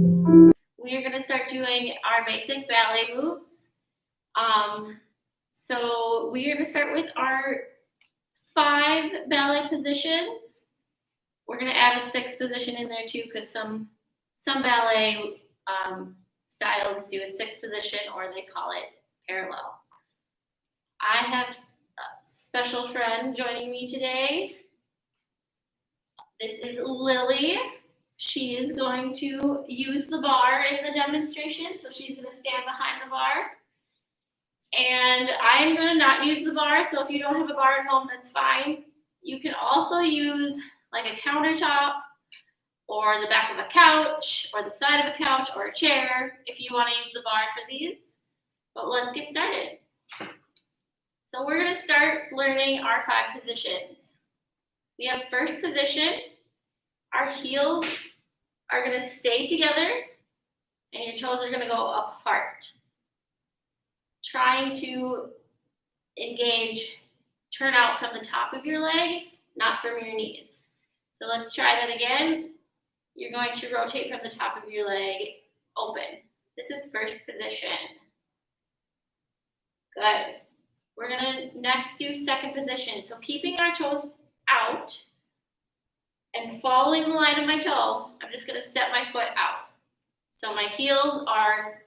We are going to start doing our basic ballet moves. So we are going to start with our 5 ballet positions. We're going to add a 6th position in there too, because some ballet styles do a 6th position, or they call it parallel. I have a special friend joining me today. This is Lily. She is going to use the bar in the demonstration, so she's going to stand behind the bar. And I'm going to not use the bar, so if you don't have a bar at home, that's fine. You can also use like a countertop or the back of a couch or the side of a couch or a chair if you want to use the bar for these. But let's get started. So we're going to start learning our 5 positions. We have first position. Our heels are going to stay together and your toes are going to go apart. Trying to engage, turn out from the top of your leg, not from your knees. So let's try that again. You're going to rotate from the top of your leg, open. This is first position. Good. We're going to next do second position. So keeping our toes out and following the line of my toe, I'm just going to step my foot out. So my heels are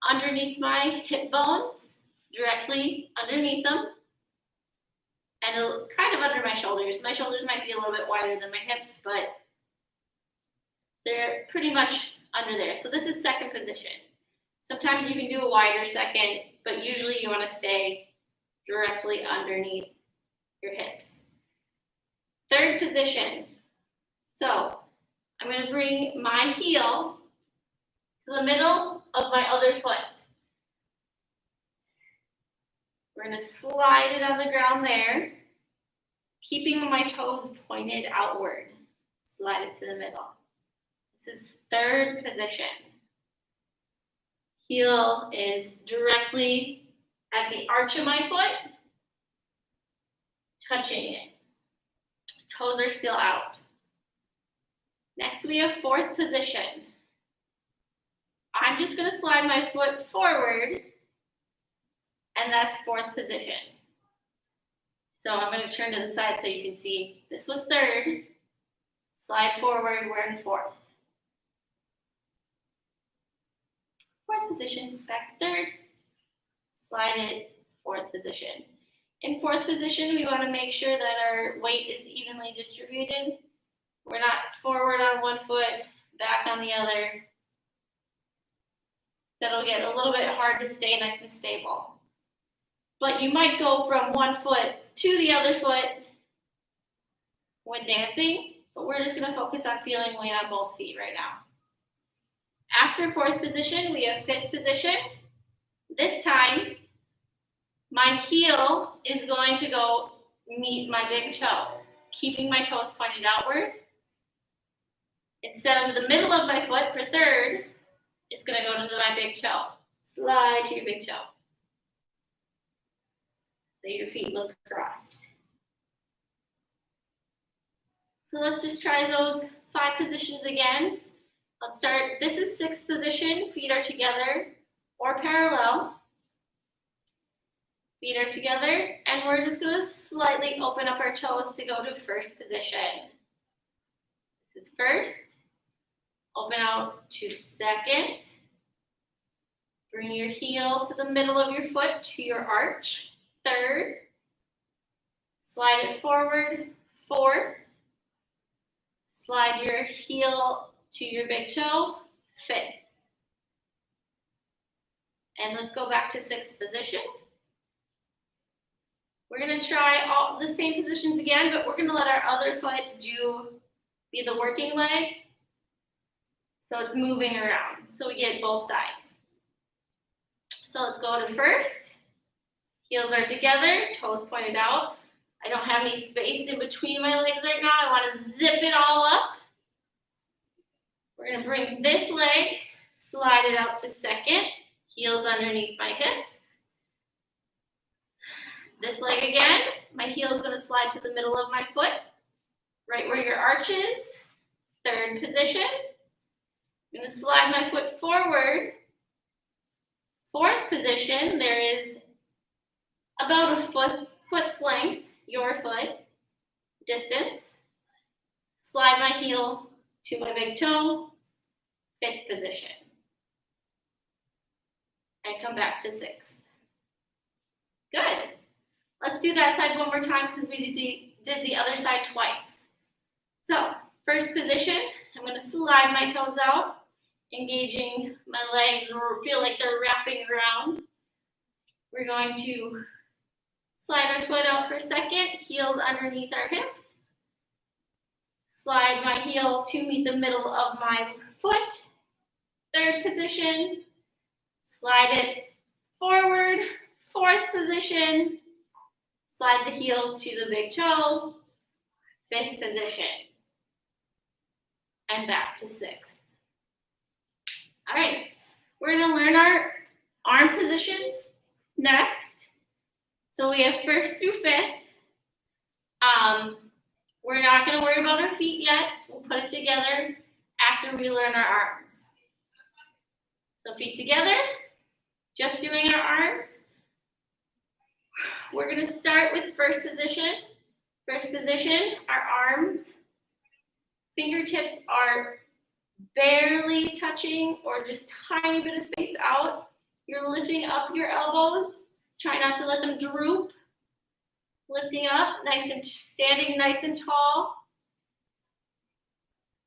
underneath my hip bones, directly underneath them, and kind of under my shoulders. My shoulders might be a little bit wider than my hips, but they're pretty much under there. So this is second position. Sometimes you can do a wider second, but usually you want to stay directly underneath your hips. Third position. So I'm going to bring my heel to the middle of my other foot. We're going to slide it on the ground there, keeping my toes pointed outward. Slide it to the middle. This is third position. Heel is directly at the arch of my foot, touching it. Toes are still out. Next, we have fourth position. I'm just going to slide my foot forward, and that's fourth position. So I'm going to turn to the side so you can see. This was third. Slide forward, we're in fourth. Fourth position, back to third. Slide it, fourth position. In fourth position, we want to make sure that our weight is evenly distributed. We're not forward on one foot, back on the other. That'll get a little bit hard to stay nice and stable. But you might go from one foot to the other foot when dancing, but we're just going to focus on feeling weight on both feet right now. After fourth position, we have fifth position. This time, my heel is going to go meet my big toe, keeping my toes pointed outward. Instead of the middle of my foot for third, it's going to go to my big toe. Slide to your big toe. So your feet look crossed. So let's just try those 5 positions again. Let's start. This is 6th position. Feet are together or parallel. Feet are together, and we're just going to slightly open up our toes to go to first position. This is first. Open out to second. Bring your heel to the middle of your foot to your arch. Third. Slide it forward. Fourth. Slide your heel to your big toe. Fifth. And let's go back to 6th position. We're going to try all the same positions again, but we're going to let our other foot be the working leg. So it's moving around. So we get both sides. So let's go to first. Heels are together, toes pointed out. I don't have any space in between my legs right now. I want to zip it all up. We're going to bring this leg, slide it out to second. Heels underneath my hips. This leg again. My heel is going to slide to the middle of my foot, right where your arch is. Third position. I'm going to slide my foot forward. Fourth position, there is about a foot's length, your foot, distance. Slide my heel to my big toe, fifth position. And come back to sixth. Good. Let's do that side one more time because we did the other side twice. So, first position, I'm going to slide my toes out, engaging my legs, feel like they're wrapping around. We're going to slide our foot out for a second, heels underneath our hips. Slide my heel to meet the middle of my foot. Third position, slide it forward. Fourth position, slide the heel to the big toe. Fifth position, and back to sixth. All right, we're gonna learn our arm positions next. So we have first through fifth. We're not gonna worry about our feet yet. We'll put it together after we learn our arms. So feet together, just doing our arms. We're gonna start with first position. First position, our arms, fingertips are barely touching or just tiny bit of space out. You're lifting up your elbows. Try not to let them droop. Lifting up, nice and standing nice and tall.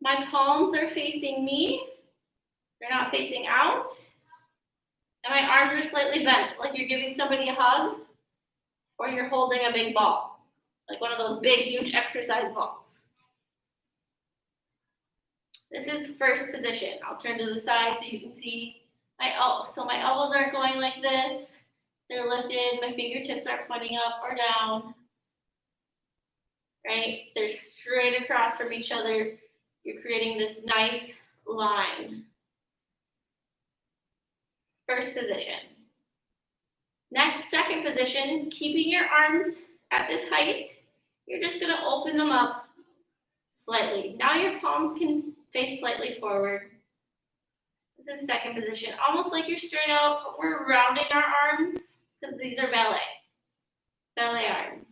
My palms are facing me. They're not facing out. And my arms are slightly bent, like you're giving somebody a hug or you're holding a big ball, like one of those big, huge exercise balls. This is first position. I'll turn to the side so you can see my elbows. So my elbows aren't going like this. They're lifted. My fingertips are pointing up or down. Right? They're straight across from each other. You're creating this nice line. First position. Next, second position, keeping your arms at this height. You're just going to open them up slightly. Now your palms can face slightly forward. This is second position. Almost like you're straight out, but we're rounding our arms because these are ballet. Ballet arms.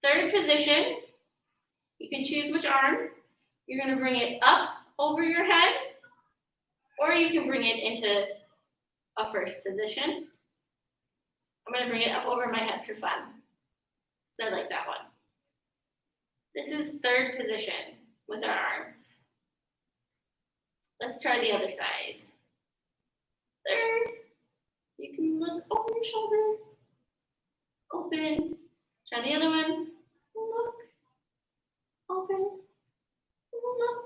Third position, you can choose which arm. You're going to bring it up over your head, or you can bring it into a first position. I'm going to bring it up over my head for fun. So I like that one. This is third position with our arms. Let's try the other side. Third, you can look over your shoulder. Open. Try the other one. Look. Open. Look.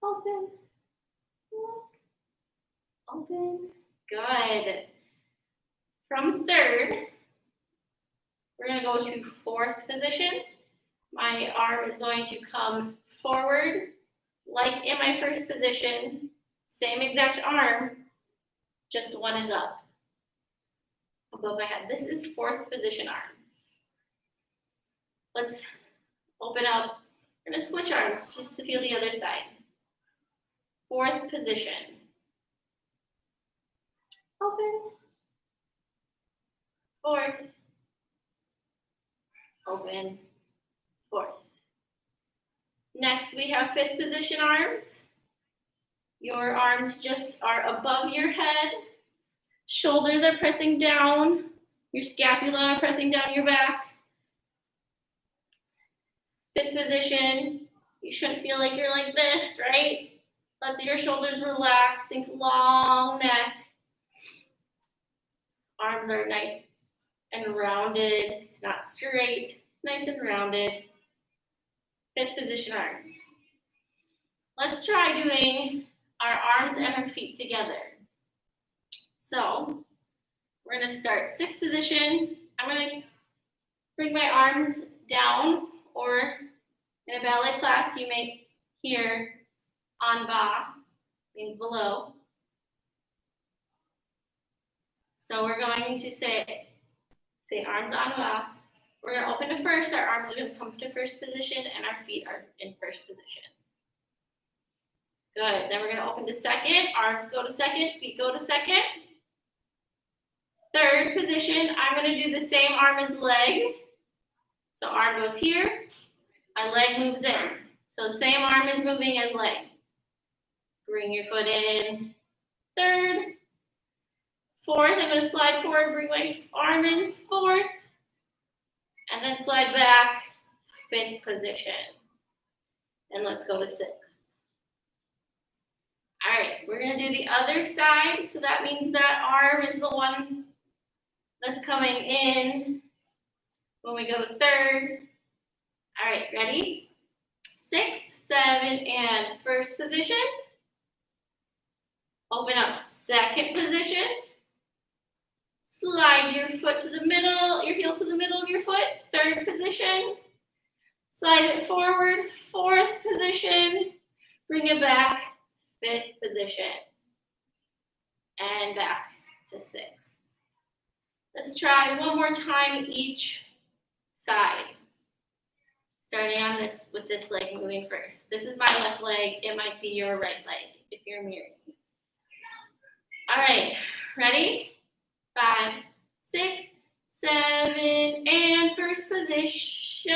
Open. Look. Open. Good. From third, we're going to go to fourth position. My arm is going to come forward like in my first position. Same exact arm, just one is up above my head. This is fourth position arms. Let's open up. We're going to switch arms just to feel the other side. Fourth position. Open. Fourth. Open. Fourth. Next, we have fifth position arms. Your arms just are above your head. Shoulders are pressing down. Your scapula are pressing down your back. Fifth position, you shouldn't feel like you're like this, right? Let your shoulders relax. Think long neck. Arms are nice and rounded. It's not straight. Nice and rounded. Fifth position arms. Let's try doing our arms and our feet together. So we're going to start sixth position. I'm going to bring my arms down, or in a ballet class you may hear en bas, means below. So we're going to say arms en bas. We're going to open to first. Our arms are going to come to first position and our feet are in first position. Good. Then we're going to open to second. Arms go to second. Feet go to second. Third position, I'm going to do the same arm as leg. So arm goes here. My leg moves in. So the same arm is moving as leg. Bring your foot in. Third. Fourth, I'm going to slide forward, bring my arm in. Fourth. And then slide back. Fifth position. And let's go to sixth. All right, we're going to do the other side. So that means that arm is the one that's coming in when we go to third. All right, ready? 6, 7, and first position. Open up second position. Slide your foot to the middle, your heel to the middle of your foot. Third position. Slide it forward. Fourth position. Bring it back. Fifth position. And back to sixth. Let's try one more time each side. Starting on this with this leg moving first. This is my left leg. It might be your right leg if you're mirroring. All right, ready? 5, 6, 7, and first position.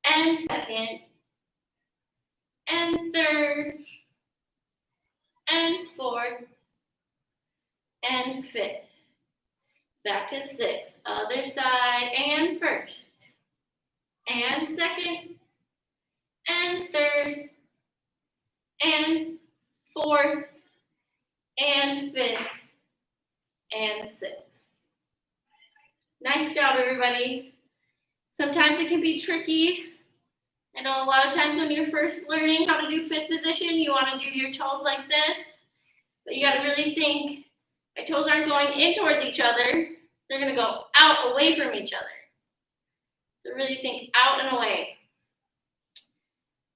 And second. And third. And fourth. And fifth. Back to sixth. Other side and first. And second. And third. And fourth. And fifth. And sixth. Nice job, everybody. Sometimes it can be tricky. I know a lot of times when you're first learning how to do fifth position, you want to do your toes like this. But you got to really think, my toes aren't going in towards each other. They're going to go out away from each other. So really think out and away.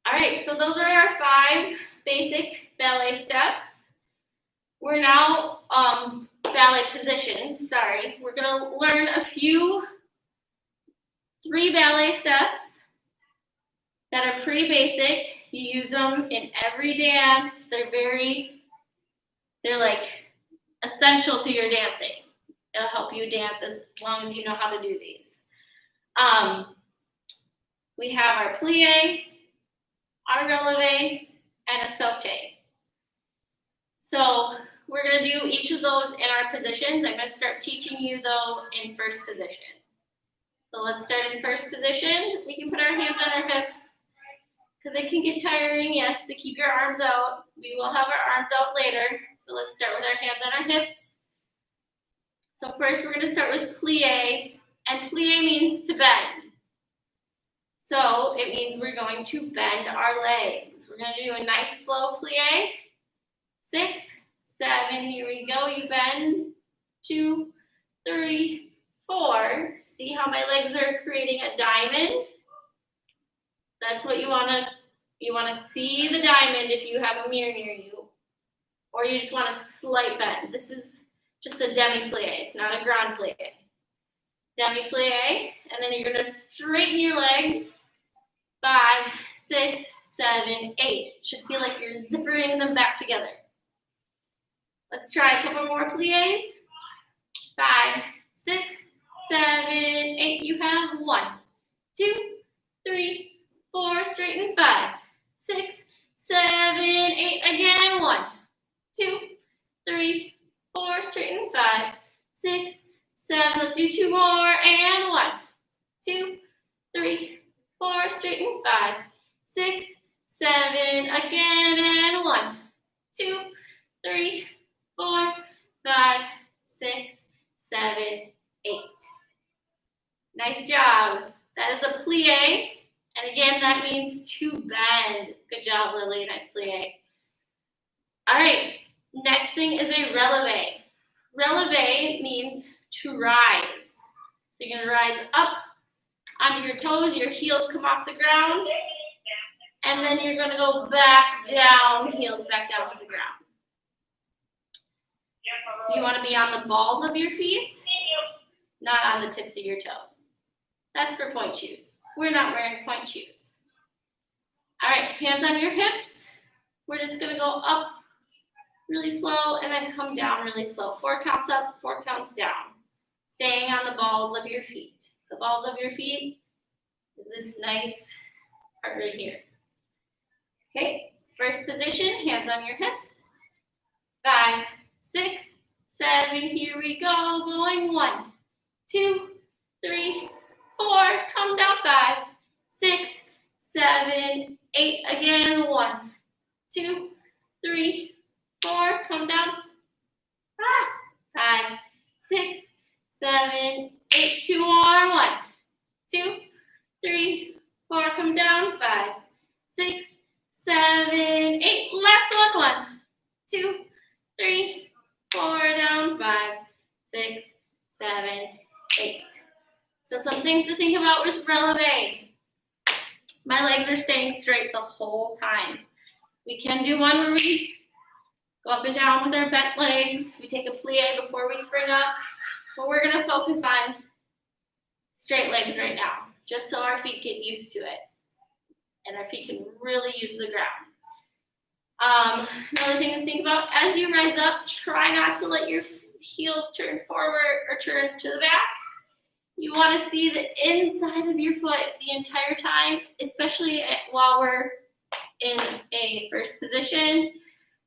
All right, so those are our 5 basic ballet steps. We're now ballet positions, sorry. We're going to learn a few 3 ballet steps that are pretty basic. You use them in every dance. They're like essential to your dancing. It'll help you dance as long as you know how to do these. We have our plie, our releve, and a sauté. So we're going to do each of those in our positions. I'm going to start teaching you, though, in first position. So let's start in first position. We can put our hands on our hips because it can get tiring, yes, to keep your arms out. We will have our arms out later, but let's start with our hands on our hips. So first we're going to start with plie, and plie means to bend. So it means we're going to bend our legs. We're going to do a nice slow plie. 6, 7, here we go. You bend. 2, 3, 4. See how my legs are creating a diamond? That's what you want to see the diamond if you have a mirror near you. Or you just want a slight bend. This is just a demi-plie. It's not a grand plie. Demi-plie, and then you're going to straighten your legs. 5, 6, 7, 8. Should feel like you're zippering them back together. Let's try a couple more plies. 5, 6, 7, 8. You have 1, 2, 3, 4. Straighten. 5, 6, 7, 8. Again. 1, 2, 3, 4. Straighten. 5, 6, 7. Let's do 2 more. And 1, 2, 3, 4. Straighten. 5, 6, 7. Again. And 1, 2, 3, 4, 5, 6, 7, 8. Nice job. That is a plie. And again, that means to bend. Good job, Lily. Nice plie. All right. Next thing is a releve. Releve means to rise. So you're going to rise up onto your toes. Your heels come off the ground. And then you're going to go back down, heels back down to the ground. You want to be on the balls of your feet, not on the tips of your toes. That's for point shoes. We're not wearing point shoes. All right, hands on your hips. We're just gonna go up really slow and then come down really slow. 4 counts up, 4 counts down. Staying on the balls of your feet. The balls of your feet is this nice part right here. Okay, first position, hands on your hips. 5, 6, 7, here we go. Going 1, 2, 3, 4, come down 5, 6, 7, 8, again, 1, 2, 3, 4, come down 5, 6, 7, 8, 2 more, 1, 2, 3, 4, come down 5, 6, 7, 8, last one, 1, 2, 3, 4, down 5, 6, 7, 8. So some things to think about with releve. My legs are staying straight the whole time. We can do one where we go up and down with our bent legs. We take a plie before we spring up, but we're gonna focus on straight legs right now, just so our feet get used to it and our feet can really use the ground. Another thing to think about, as you rise up, try not to let your heels turn forward or turn to the back. You want to see the inside of your foot the entire time, especially while we're in a first position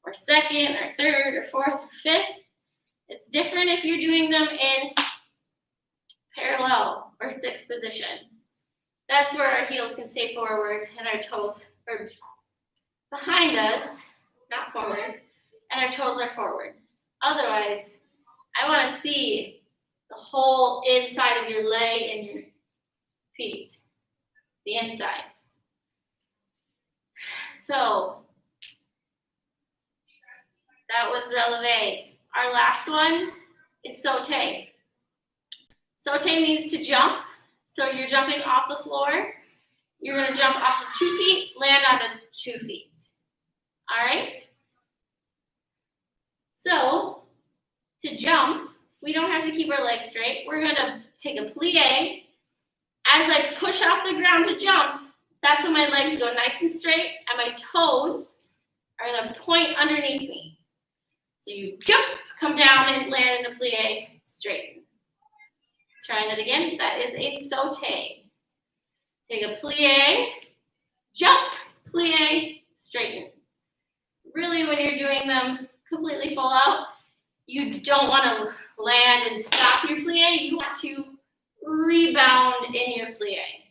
or second or third or fourth or fifth. It's different if you're doing them in parallel or sixth position. That's where our heels can stay forward and our toes are behind us, not forward, and our toes are forward. Otherwise, I want to see the whole inside of your leg and your feet, the inside. So that was releve. Our last one is saute. Saute means to jump. So you're jumping off the floor. You're going to jump off of 2 feet, land on the 2 feet. All right? So to jump, we don't have to keep our legs straight. We're going to take a plie. As I push off the ground to jump, that's when my legs go nice and straight and my toes are going to point underneath me. So you jump, come down and land in a plie, straighten. Let's try that again. That is a saute. Take a plie, jump, plie, straighten. Really, when you're doing them completely full out, you don't want to land and stop your plie. You want to rebound in your plie.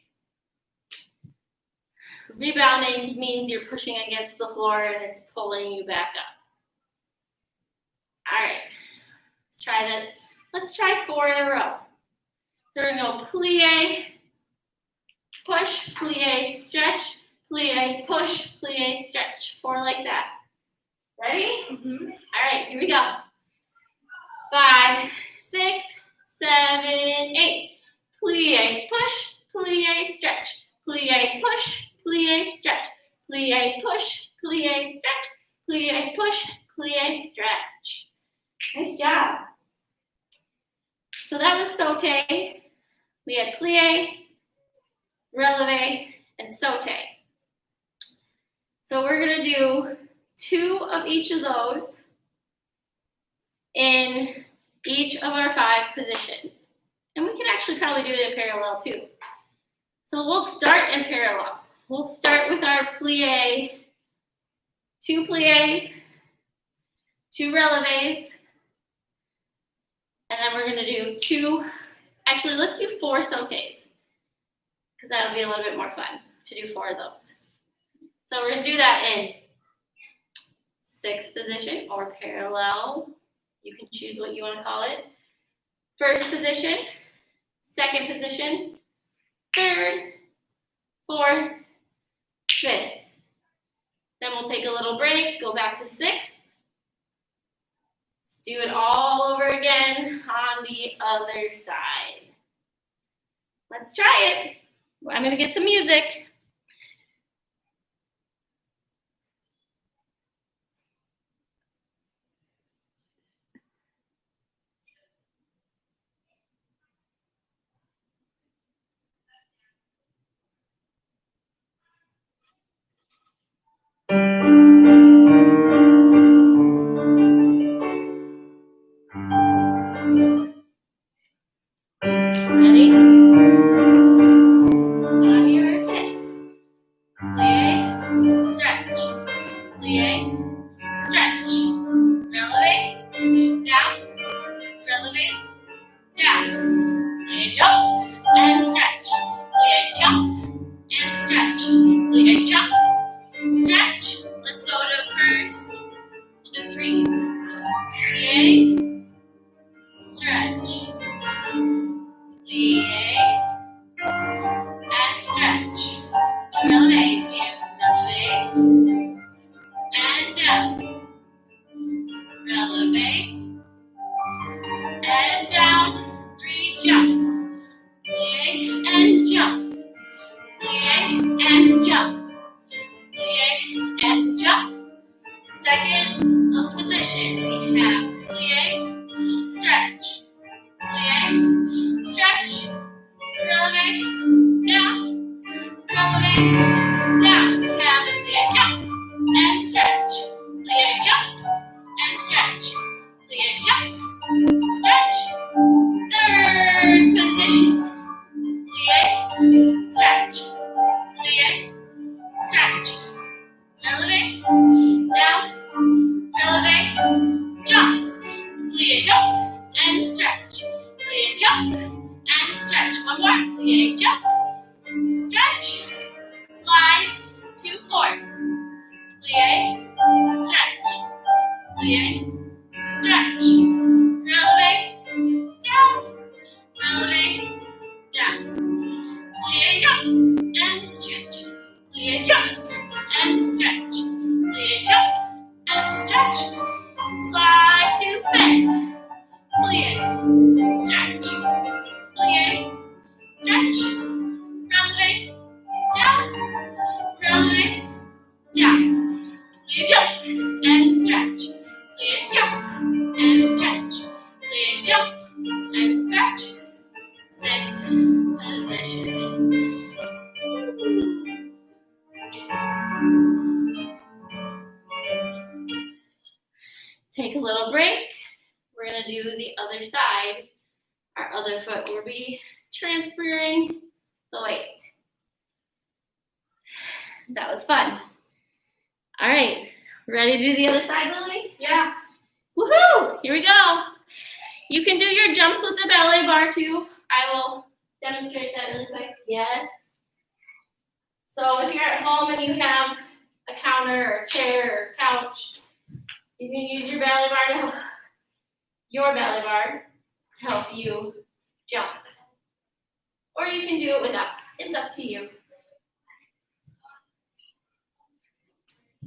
Rebounding means you're pushing against the floor and it's pulling you back up. All right, let's try that. Let's try 4 in a row. So we're gonna go plie, push, plie, stretch, plie, push, plie, stretch. 4 like that. Ready? Mm-hmm. All right, here we go. 5, 6, 7, 8. Plie, push, plie, stretch. Plie, push, plie, stretch. Plie, push, plie, stretch. Plie, push, plie, stretch. Nice job. So that was saute. We had plie, releve, and saute. So we're going to do 2 of each of those in each of our 5 positions. And we can actually probably do it in parallel too. So we'll start in parallel. We'll start with our plie, 2 plies, 2 releves, and then we're going to do 2, actually let's do 4 sautes, because that'll be a little bit more fun to do 4 of those. So we're going to do that in 6th position or parallel. You can choose what you want to call it. 1st position, 2nd position, 3rd, 4th, 5th. Then we'll take a little break, go back to 6th. Let's do it all over again on the other side. Let's try it. I'm going to get some music. plie, stretch, releve, down, releve, down, plie, jump, and stretch, plie, jump, and stretch, plie, jump, stretch. Let's go to first. We'll do 3. Plie, stretch, plie, and stretch. 2 releves. We have releve and down, releve and down. 3 jumps. Plie and jump, plie and jump, plie and jump. Second position, we have plie, stretch, plie, stretch, releve, down, releve, down. We have plie, jump, and stretch, plie, jump, and stretch, plie, jump, stretch. Third position, plie, stretch, plie, stretch, releve, down, releve, jumps, plie, jump, and stretch, plie, jump, and stretch. One more, plie, jump, stretch, slide to 4, plie, stretch, plie, stretch, releve, down, releve, down, plie, jump, and stretch, plie, jump, and stretch, plie, jump, and stretch, slide to 5th, plie, stretch, plie, stretch, releve, down, releve, down, plie, jump, and stretch, plie, jump, and stretch, plie, jump, and stretch. 6th position. Take a little break. We're going to do the other side. Our other foot will be transferring the weight. That was fun. All right, ready to do the other side, Lily? Yeah. Woohoo! Here we go. You can do your jumps with the ballet bar too. I will demonstrate that really quick. Yes. So if you're at home and you have a counter or a chair or a couch, you can use your ballet bar to help you jump. Or you can do it without. It's up to you.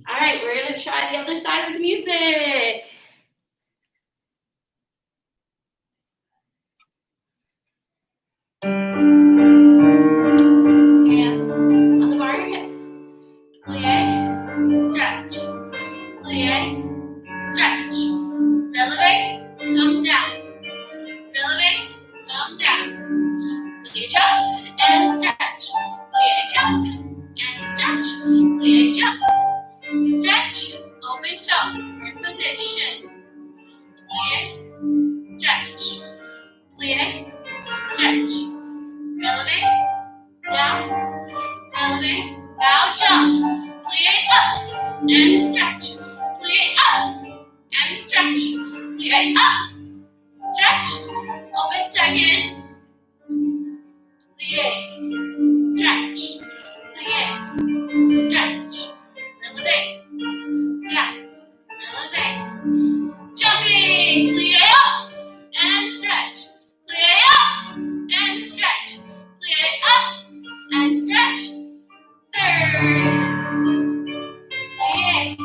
All right, we're going to try the other side with music. Hands on the bar of your hips. Plie, stretch, plie, stretch, releve, come down, releve, come down, plie, jump, and stretch, plie, jump, and stretch, plie, jump, stretch, open toes, first position, plie, stretch, plie, stretch, releve, down, releve, now jumps, plie up, and stretch, plie up, and stretch, plie up, stretch, open second, plie, stretch, plie, stretch, releve, down, releve, jumping, plie up, and stretch, plie up, and stretch, plie up, and stretch, third, plie,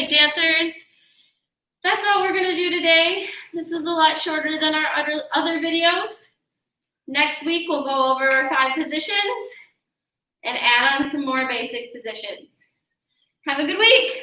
Okay, dancers, that's all we're gonna do today. This was a lot shorter than our other videos. Next week, we'll go over our 5 positions and add on some more basic positions. Have a good week.